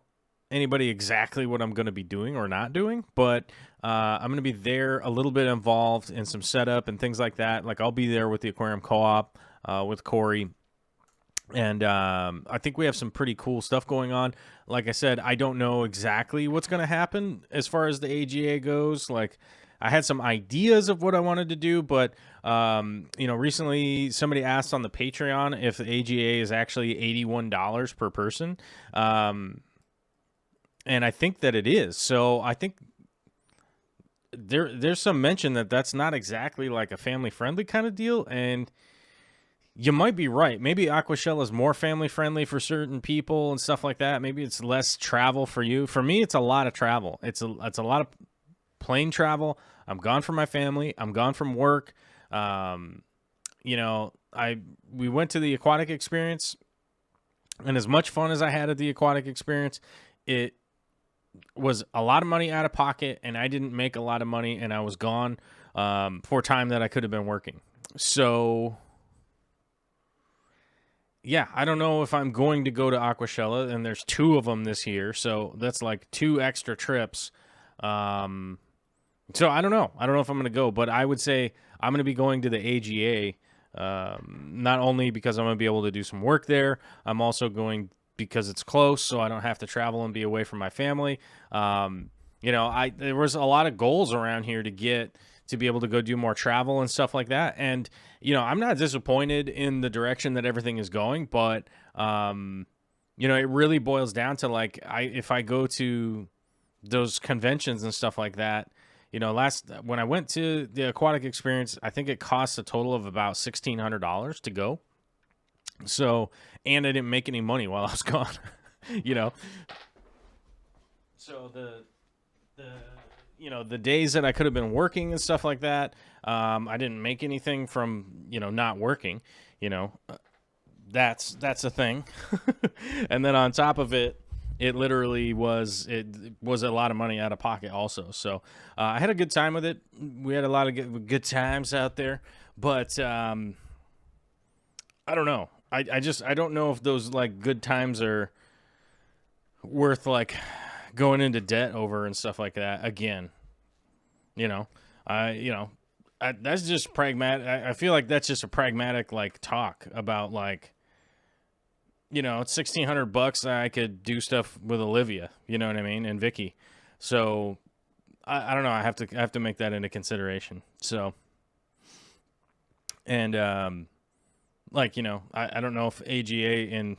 anybody exactly what I'm going to be doing or not doing, but I'm going to be there a little bit involved in some setup and things like that. Like I'll be there with the Aquarium Co-op with Corey, and I think we have some pretty cool stuff going on. Like I said, I don't know exactly what's going to happen as far as the AGA goes. Like I had some ideas of what I wanted to do, but you know, recently somebody asked on the Patreon if the AGA is actually $81 per person. And I think that it is. So I think there's some mention that that's not exactly like a family-friendly kind of deal. And you might be right. Maybe Aqua Shella is more family-friendly for certain people and stuff like that. Maybe it's less travel for you. For me, it's a lot of travel. It's a lot of plane travel. I'm gone from my family. I'm gone from work. You know, we went to the aquatic experience, and as much fun as I had at the aquatic experience, it was a lot of money out of pocket, and I didn't make a lot of money, and I was gone for time that I could have been working. So yeah, I don't know if I'm going to go to Aqua Shella, and there's 2 of them this year, so that's like 2 extra trips. So I don't know. I don't know if I'm going to go, but I would say I'm going to be going to the AGA, not only because I'm going to be able to do some work there, I'm also going because it's close, so I don't have to travel and be away from my family. You know, there was a lot of goals around here to get to be able to go do more travel and stuff like that. And, you know, I'm not disappointed in the direction that everything is going, but, you know, it really boils down to like, if I go to those conventions and stuff like that, you know, when I went to the aquatic experience, I think it cost a total of about $1,600 to go. So, and I didn't make any money while I was gone, you know. So you know, the days that I could have been working and stuff like that, I didn't make anything from, you know, not working, you know. That's a thing. And then on top of it, it literally was a lot of money out of pocket also. So I had a good time with it. We had a lot of good times out there, but I don't know. I don't know if those like good times are worth like going into debt over and stuff like that again. You know, that's just pragmatic. I feel like that's just a pragmatic like talk about like, you know, it's $1,600. I could do stuff with Olivia, you know what I mean, and Vicki. So I don't know. I have to make that into consideration. So, and like, you know, I don't know if AGA in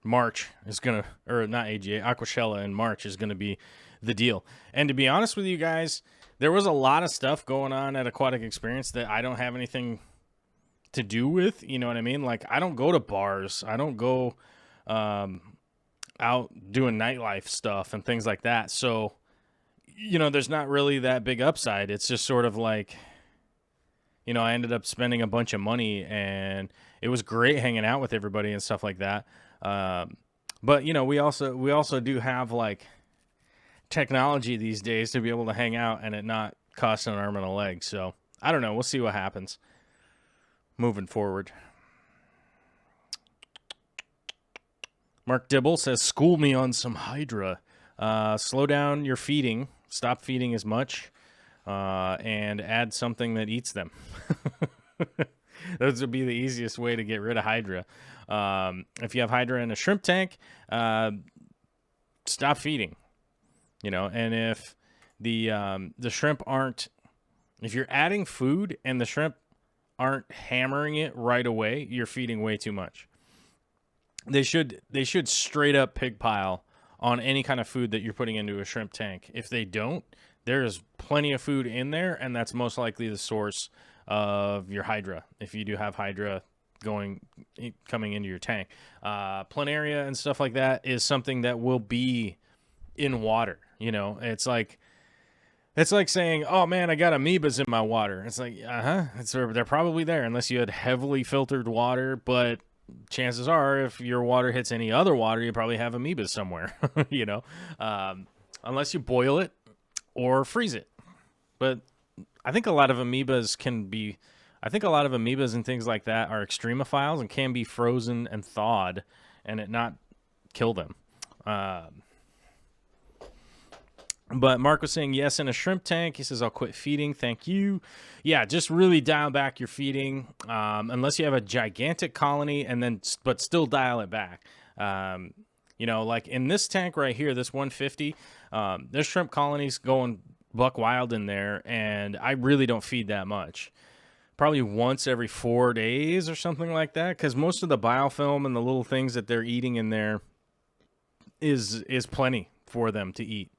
March is gonna, or not AGA, Aqua Shella in March is gonna be the deal. And to be honest with you guys, there was a lot of stuff going on at Aquatic Experience that I don't have anything to do with, you know what I mean? Like, I don't go to bars. I don't go out doing nightlife stuff and things like that. So, you know, there's not really that big upside. It's just sort of like, you know, I ended up spending a bunch of money, and it was great hanging out with everybody and stuff like that. But, you know, we also do have, like, technology these days to be able to hang out and it not cost an arm and a leg. So, I don't know. We'll see what happens moving forward. Mark Dibble says, school me on some Hydra. Slow down your feeding. Stop feeding as much. And add something that eats them. Those would be the easiest way to get rid of Hydra. If you have Hydra in a shrimp tank, stop feeding. You know, and if the shrimp aren't, if you're adding food and the shrimp aren't hammering it right away, you're feeding way too much. They should straight up pig pile on any kind of food that you're putting into a shrimp tank. If they don't, there is plenty of food in there, and that's most likely the source of your Hydra, if you do have Hydra coming into your tank. Planaria and stuff like that is something that will be in water. You know, it's like saying, oh man, I got amoebas in my water. It's like, they're probably there unless you had heavily filtered water, but chances are if your water hits any other water, you probably have amoebas somewhere, you know, unless you boil it or freeze it. But I think a lot of amoebas and things like that are extremophiles and can be frozen and thawed and it not kill them. But Mark was saying, yes, in a shrimp tank. He says, I'll quit feeding. Thank you. Yeah, just really dial back your feeding, unless you have a gigantic colony, but still dial it back. You know, like in this tank right here, this 150, there's shrimp colonies going buck wild in there, and I really don't feed that much. Probably once every 4 days or something like that, because most of the biofilm and the little things that they're eating in there is plenty for them to eat.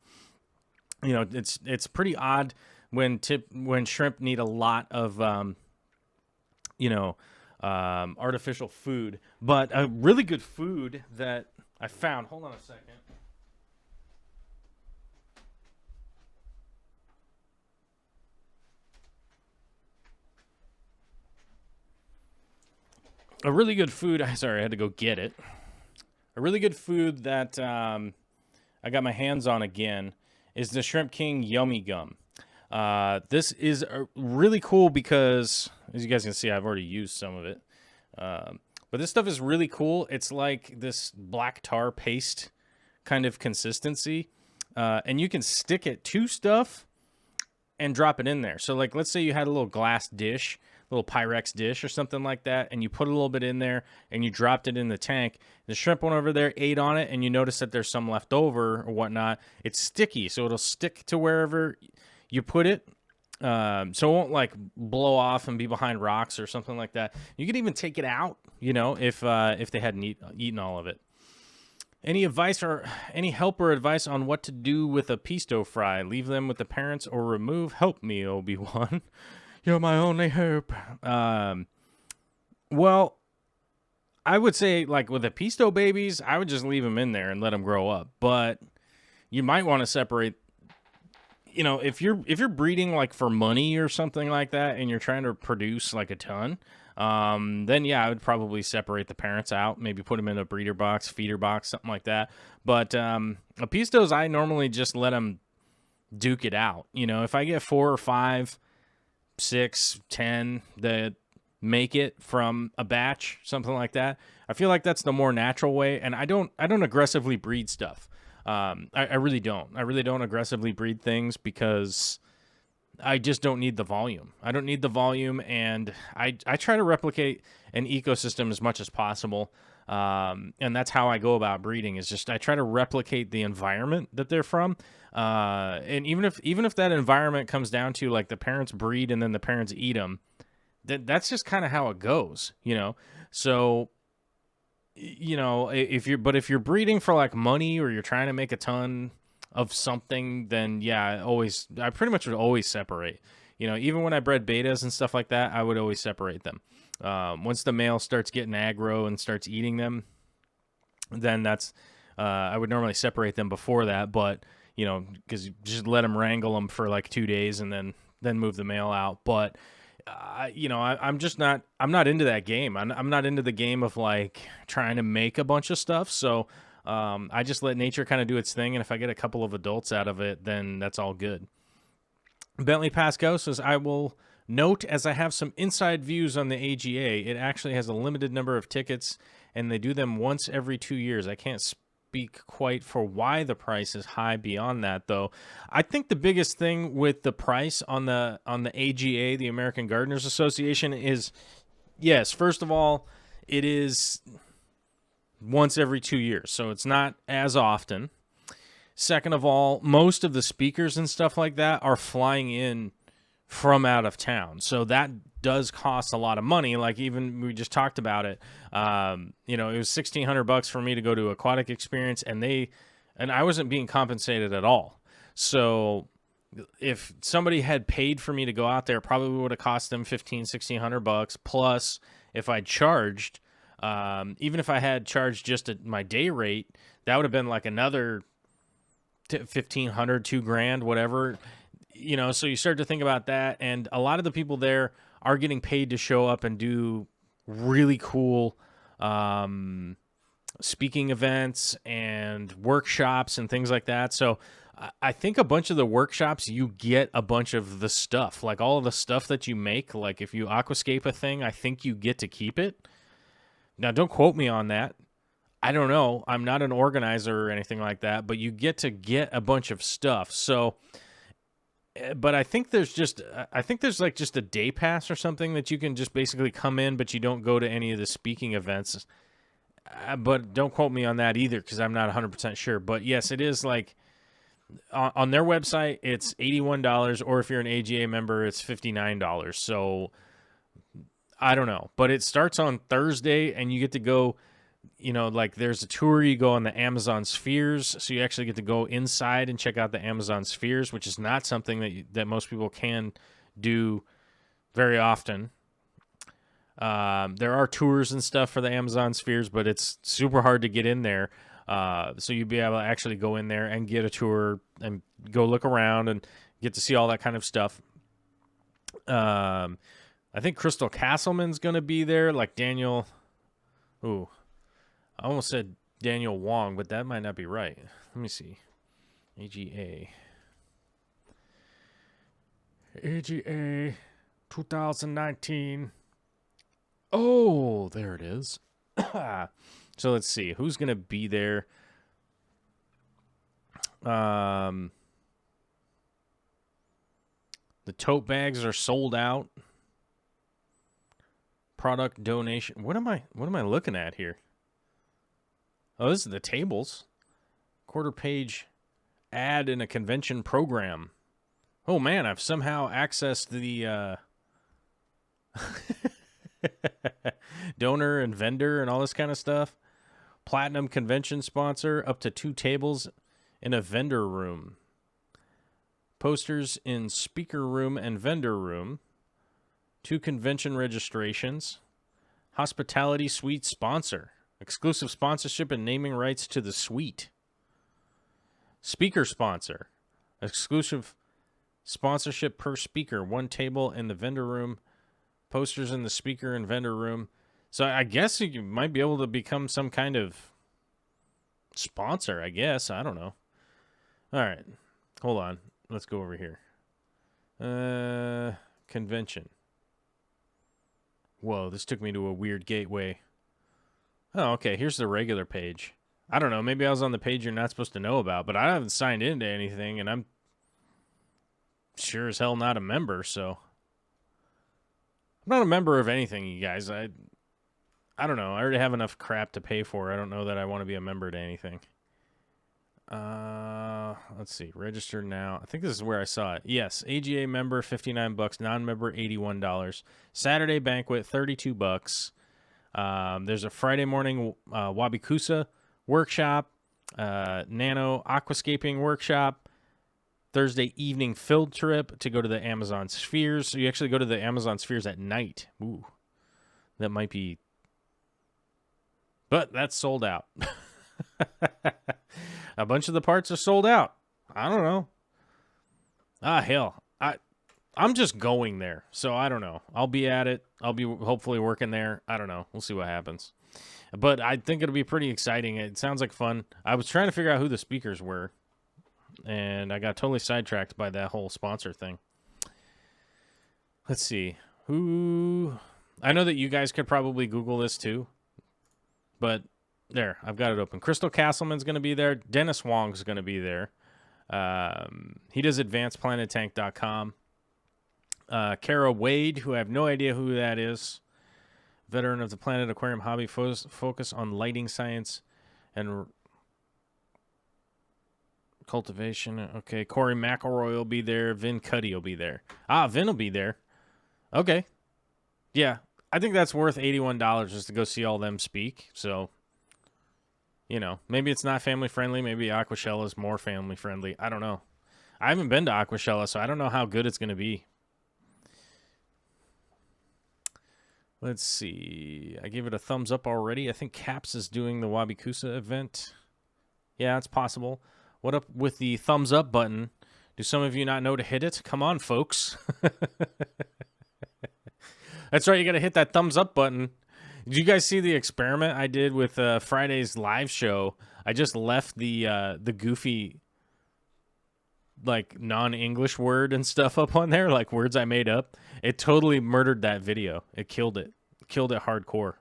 You know, it's pretty odd when shrimp need a lot of artificial food. But a really good food that I found. Hold on a second. A really good food. Sorry, I had to go get it. A really good food that I got my hands on again is the Shrimp King Yummy Gum. This is really cool because, as you guys can see, I've already used some of it. But this stuff is really cool. It's like this black tar paste kind of consistency. And you can stick it to stuff and drop it in there. So, like, let's say you had a little glass dish, little Pyrex dish or something like that, and you put a little bit in there and you dropped it in the tank. The shrimp went over there, ate on it, and you notice that there's some left over or whatnot. It's sticky, so it'll stick to wherever you put it, So it won't like blow off and be behind rocks or something like that. You could even take it out, you know, if they hadn't eaten all of it. Any advice or any help or advice on what to do with a pisto fry? Leave them with the parents or remove? Help me, Obi-Wan. You're my only hope. Well, I would say like with the pisto babies, I would just leave them in there and let them grow up. But you might want to separate. You know, if you're breeding like for money or something like that, and you're trying to produce like a ton, then yeah, I would probably separate the parents out, maybe put them in a breeder box, feeder box, something like that. But pistos, I normally just let them duke it out. You know, if I get 4 or 5, 6, 10 that make it from a batch, something like that, I feel like that's the more natural way. And I don't aggressively breed stuff. I really don't. I really don't aggressively breed things because I just don't need the volume. I don't need the volume, and I try to replicate an ecosystem as much as possible. And that's how I go about breeding, is just I try to replicate the environment that they're from. And even if that environment comes down to like the parents breed and then the parents eat them, that's just kind of how it goes, you know? So, you know, if you're breeding for like money or you're trying to make a ton of something, then yeah, I pretty much would always separate. You know, even when I bred betas and stuff like that, I would always separate them. Once the male starts getting aggro and starts eating them, then that's I would normally separate them before that, but you know, because you just let them wrangle them for like 2 days and then move the male out. But you know, I'm not into that game. I'm not into the game of like trying to make a bunch of stuff. So I just let nature kind of do its thing. And if I get a couple of adults out of it, then that's all good. Bentley Pascal says, I will note, as I have some inside views on the AGA, it actually has a limited number of tickets and they do them once every 2 years. I can't speak quite for why the price is high beyond that, though. I think the biggest thing with the price on the AGA, the American Gardeners Association, is, yes, first of all, it is once every 2 years, so it's not as often. Second of all, most of the speakers and stuff like that are flying in from out of town, so that does cost a lot of money. Like, even we just talked about it. You know, it was $1,600 for me to go to Aquatic Experience, and I wasn't being compensated at all. So if somebody had paid for me to go out there, it probably would have cost them $1,600 plus if I charged. Even if I had charged just at my day rate, that would have been like another $1,500, $2,000, whatever. You know, so you start to think about that, and a lot of the people there are getting paid to show up and do really cool speaking events and workshops and things like that. So I think a bunch of the workshops, you get a bunch of the stuff, like all of the stuff that you make. Like if you aquascape a thing, I think you get to keep it. Now, don't quote me on that. I don't know. I'm not an organizer or anything like that, but you get a bunch of stuff. So, but I think there's like just a day pass or something that you can just basically come in, but you don't go to any of the speaking events. But don't quote me on that either, because I'm not 100% sure. But yes, it is like on their website, it's $81, or if you're an AGA member, it's $59. So I don't know, but it starts on Thursday, and you get to go. You know, like there's a tour, you go on the Amazon spheres, so you actually get to go inside and check out the Amazon spheres, which is not something that most people can do very often. There are tours and stuff for the Amazon spheres, but it's super hard to get in there. So you'd be able to actually go in there and get a tour and go look around and get to see all that kind of stuff. I think Crystal Castleman's going to be there, like Daniel. Ooh. I almost said Daniel Wong, but that might not be right. Let me see. AGA 2019. Oh, there it is. So let's see. Who's going to be there? The tote bags are sold out. Product donation. What am I looking at here? Oh, this is the tables. Quarter page ad in a convention program. Oh, man, I've somehow accessed the donor and vendor and all this kind of stuff. Platinum convention sponsor, up to 2 tables in a vendor room. Posters in speaker room and vendor room. 2 convention registrations. Hospitality suite sponsor. Exclusive sponsorship and naming rights to the suite. Speaker sponsor. Exclusive sponsorship per speaker. 1 table in the vendor room. Posters in the speaker and vendor room. So I guess you might be able to become some kind of sponsor, I guess. I don't know. All right. Hold on. Let's go over here. Convention. Whoa, this took me to a weird gateway. Oh, okay. Here's the regular page. I don't know. Maybe I was on the page you're not supposed to know about, but I haven't signed into anything, and I'm sure as hell not a member, so. I'm not a member of anything, you guys. I don't know. I already have enough crap to pay for. I don't know that I want to be a member to anything. Let's see. Register now. I think this is where I saw it. Yes. AGA member, $59. Non-member, $81. Saturday banquet, $32. There's a Friday morning Wabikusa workshop. Nano aquascaping workshop. Thursday evening field trip to go to the Amazon Spheres. So you actually go to the Amazon Spheres at night. Ooh. That might be... But that's sold out. A bunch of the parts are sold out. I don't know. Hell. I'm just going there. So I don't know. I'll be at it. I'll be hopefully working there. I don't know. We'll see what happens. But I think it'll be pretty exciting. It sounds like fun. I was trying to figure out who the speakers were. And I got totally sidetracked by that whole sponsor thing. Let's see. Who... I know that you guys could probably Google this too. But there, I've got it open. Crystal Castleman's going to be there. Dennis Wong's going to be there. He does advancedplanettank.com. Kara Wade, who I have no idea who that is. Veteran of the Planet Aquarium hobby, focus on lighting science and cultivation. Okay, Corey McElroy will be there. Vin Cuddy will be there. Vin will be there. Okay. Yeah, I think that's worth $81 just to go see all them speak. So, you know, maybe it's not family friendly. Maybe Aqua Shella is more family friendly. I don't know. I haven't been to Aqua Shella, so I don't know how good it's going to be. Let's see. I gave it a thumbs up already. I think Caps is doing the Wabikusa event. Yeah, it's possible. What up with the thumbs up button? Do some of you not know to hit it? Come on, folks. That's right. You got to hit that thumbs up button. Did you guys see the experiment I did with Friday's live show? I just left the goofy, like, non-English word and stuff up on there, like words I made up. It totally murdered that video. It killed it. Killed it hardcore.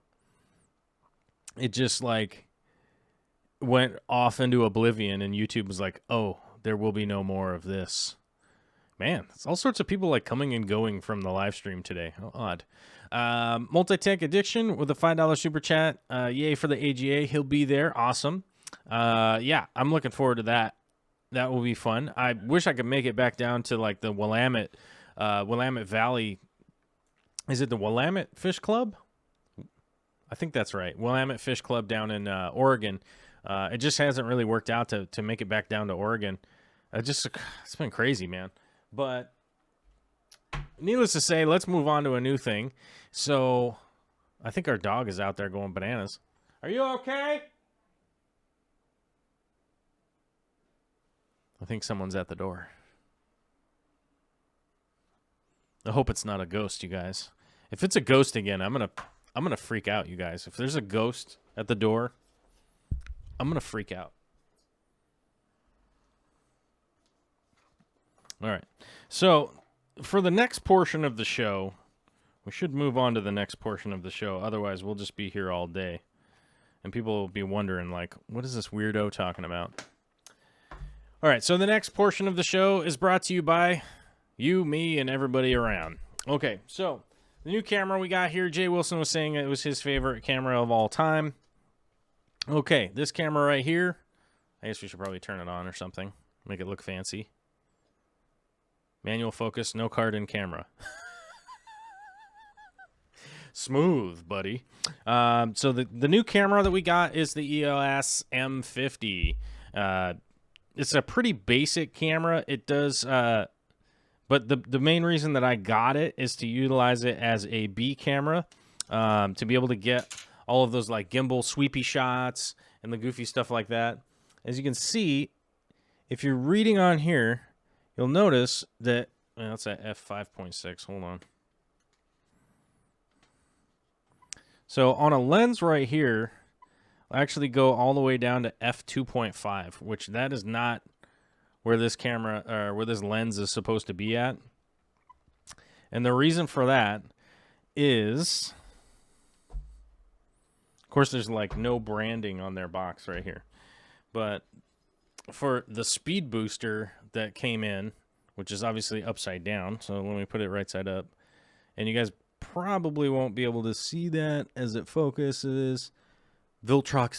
It just, like, went off into oblivion, and YouTube was like, oh, there will be no more of this. Man, it's all sorts of people, like, coming and going from the live stream today. How odd. Multi-Tech Addiction with a $5 super chat. Yay for the AGA. He'll be there. Awesome. Yeah, I'm looking forward to that. That will be fun. I wish I could make it back down to, like, the Willamette Valley. Is it the Willamette Fish Club? I think that's right. Willamette Fish Club down in Oregon. It just hasn't really worked out to make it back down to Oregon. It's been crazy, man. But needless to say, let's move on to a new thing. So I think our dog is out there going bananas. Are you okay? I think someone's at the door. I hope it's not a ghost, you guys. If it's a ghost again, I'm gonna freak out, you guys. If there's a ghost at the door, I'm gonna freak out. All right. So for the next portion of the show, we should move on to the next portion of the show. Otherwise, we'll just be here all day. And people will be wondering, like, what is this weirdo talking about? All right. So the next portion of the show is brought to you by you, me, and everybody around. Okay. So the new camera we got here, Jay Wilson was saying it was his favorite camera of all time. Okay. This camera right here, I guess we should probably turn it on or something. Make it look fancy. Manual focus, no card in camera. Smooth, buddy. So the new camera that we got is the EOS M50. It's a pretty basic camera. It does, but the main reason that I got it is to utilize it as a B camera, to be able to get all of those like gimbal sweepy shots and the goofy stuff like that. As you can see, if you're reading on here, you'll notice that, well, that's at f5.6. Hold on. So on a lens right here, I'll actually go all the way down to f2.5, which that is not where this camera or where this lens is supposed to be at. And the reason for that is, of course, there's like no branding on their box right here. But for the speed booster that came in, which is obviously upside down, so let me put it right side up, and you guys probably won't be able to see that as it focuses. Viltrox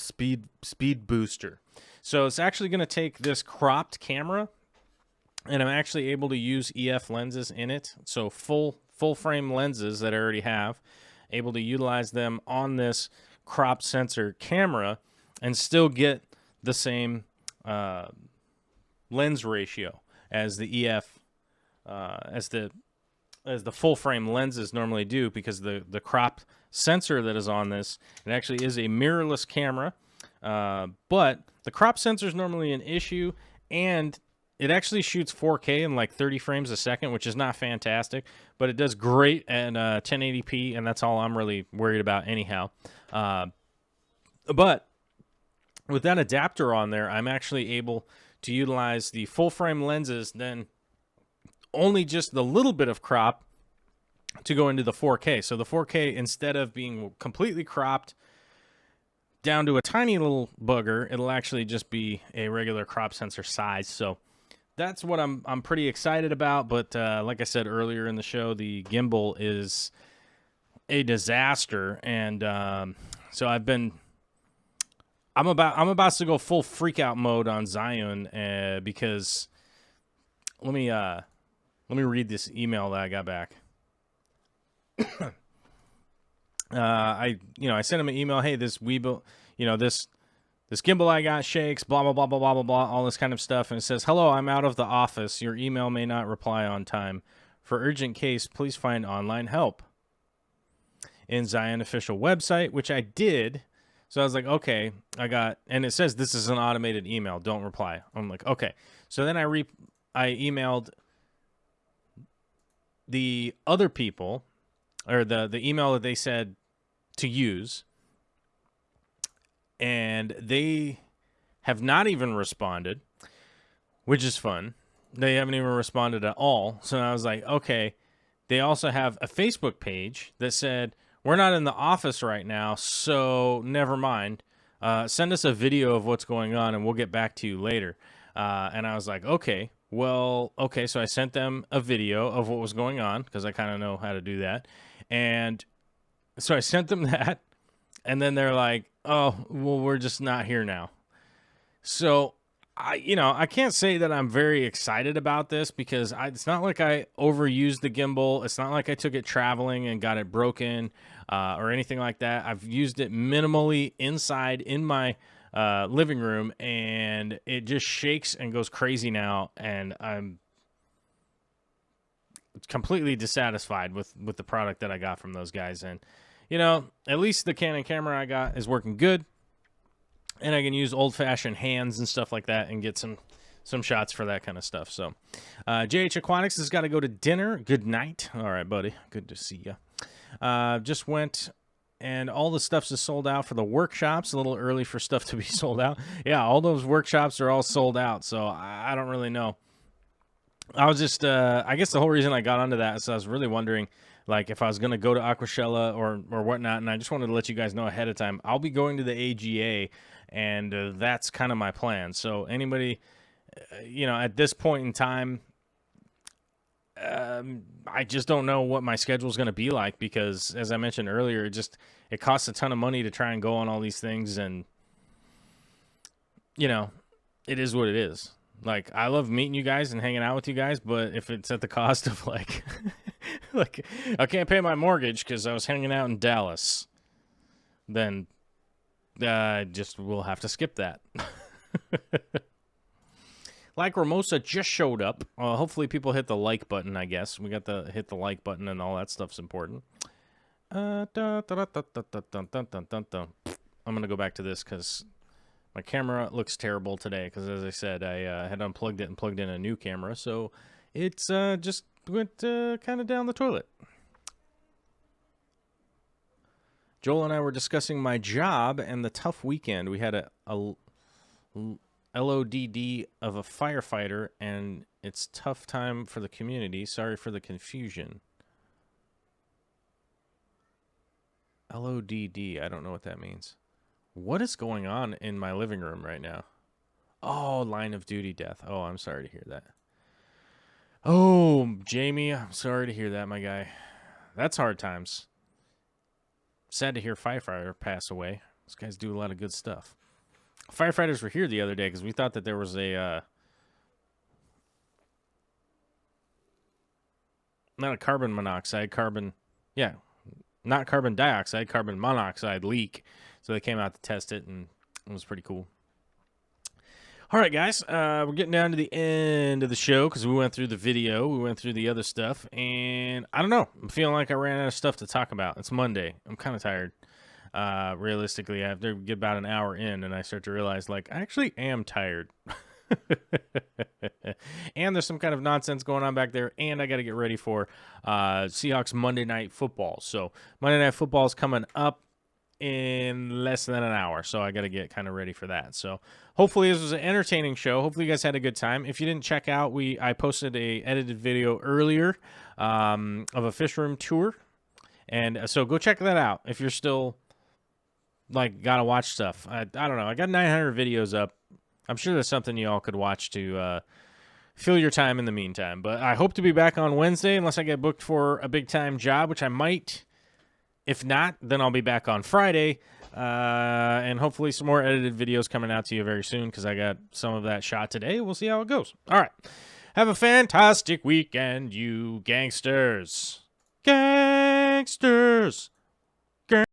speed booster. So it's actually going to take this cropped camera, and I'm actually able to use EF lenses in it. So full frame lenses that I already have, able to utilize them on this crop sensor camera and still get the same lens ratio as the EF, as the full frame lenses normally do, because the crop sensor that is on this, it actually is a mirrorless camera, but the crop sensor is normally an issue, and it actually shoots 4K in like 30 frames a second, which is not fantastic, but it does great at 1080p, and that's all I'm really worried about anyhow. But with that adapter on there, I'm actually able to utilize the full frame lenses, then only just the little bit of crop to go into the 4K. So the 4K, instead of being completely cropped down to a tiny little bugger, it'll actually just be a regular crop sensor size. So that's what I'm pretty excited about. But like I said earlier in the show, the gimbal is a disaster, and so I'm about to go full freak out mode on Zion, because let me read this email that I got back. I sent him an email. Hey, this Weebill, this gimbal I got shakes, blah blah blah blah blah blah blah, all this kind of stuff, and it says, "Hello, I'm out of the office. Your email may not reply on time. For urgent case, please find online help." In Zion official website, which I did. So I was like, okay, and it says this is an automated email. Don't reply. I'm like, okay. So then I emailed the other people, or the email that they said to use, and they have not even responded, which is fun. They haven't even responded at all. So I was like, okay. They also have a Facebook page that said, "We're not in the office right now, so never mind. Send us a video of what's going on, and we'll get back to you later." And I was like, okay. Well, okay, so I sent them a video of what was going on, because I kind of know how to do that. And so I sent them that, and then they're like, "Oh, well, we're just not here now." So I can't say that I'm very excited about this, because it's not like I overused the gimbal. It's not like I took it traveling and got it broken or anything like that. I've used it minimally inside in my living room, and it just shakes and goes crazy now, and I'm completely dissatisfied with the product that I got from those guys. And at least the Canon camera I got is working good, and I can use old-fashioned hands and stuff like that and get some shots for that kind of stuff. So JH Aquatics has got to go to dinner. Good night. All right, buddy, good to see you. Just went, and all the stuff's is sold out for the workshops. A little early for stuff to be sold out. Yeah, all those workshops are all sold out, so I don't really know. I was just, I guess the whole reason I got onto that is I was really wondering, like, if I was going to go to Aqua Shella or whatnot, and I just wanted to let you guys know ahead of time. I'll be going to the AGA, and that's kind of my plan. So anybody, at this point in time, I just don't know what my schedule is going to be like, because, as I mentioned earlier, it costs a ton of money to try and go on all these things, and, it is what it is. Like, I love meeting you guys and hanging out with you guys, but if it's at the cost of, like, like I can't pay my mortgage because I was hanging out in Dallas, then just we'll have to skip that. Like Ramosa just showed up. Hopefully people hit the like button, I guess. We got the hit the like button and all that stuff's important. I'm going to go back to this because my camera looks terrible today because, as I said, I had unplugged it and plugged in a new camera, so it's just went kind of down the toilet. Joel and I were discussing my job and the tough weekend. We had a LODD of a firefighter, and it's tough time for the community. Sorry for the confusion. LODD, I don't know what that means. What is going on in my living room right now? Oh, line of duty death. Oh, I'm sorry to hear that. Oh, Jamie, I'm sorry to hear that, my guy. That's hard times. Sad to hear firefighter pass away. These guys do a lot of good stuff. Firefighters were here the other day because we thought that there was a not a carbon monoxide, not carbon dioxide, carbon monoxide leak. So they came out to test it, and it was pretty cool. All right, guys, we're getting down to the end of the show because we went through the video, we went through the other stuff, and I don't know. I'm feeling like I ran out of stuff to talk about. It's Monday. I'm kind of tired. Realistically, I have to get about an hour in, and I start to realize, like, I actually am tired. And there's some kind of nonsense going on back there, and I got to get ready for Seahawks Monday Night Football. So Monday Night Football is coming up in less than an hour, so I got to get kind of ready for that. So hopefully this was an entertaining show. Hopefully you guys had a good time. If you didn't check out, I posted a edited video earlier of a fish room tour, and so go check that out if you're still like gotta watch stuff. I don't know. I got 900 videos up. I'm sure there's something you all could watch to fill your time in the meantime. But I hope to be back on Wednesday unless I get booked for a big time job, which I might. If not, then I'll be back on Friday, and hopefully some more edited videos coming out to you very soon because I got some of that shot today. We'll see how it goes. All right. Have a fantastic weekend, you gangsters. Gangsters.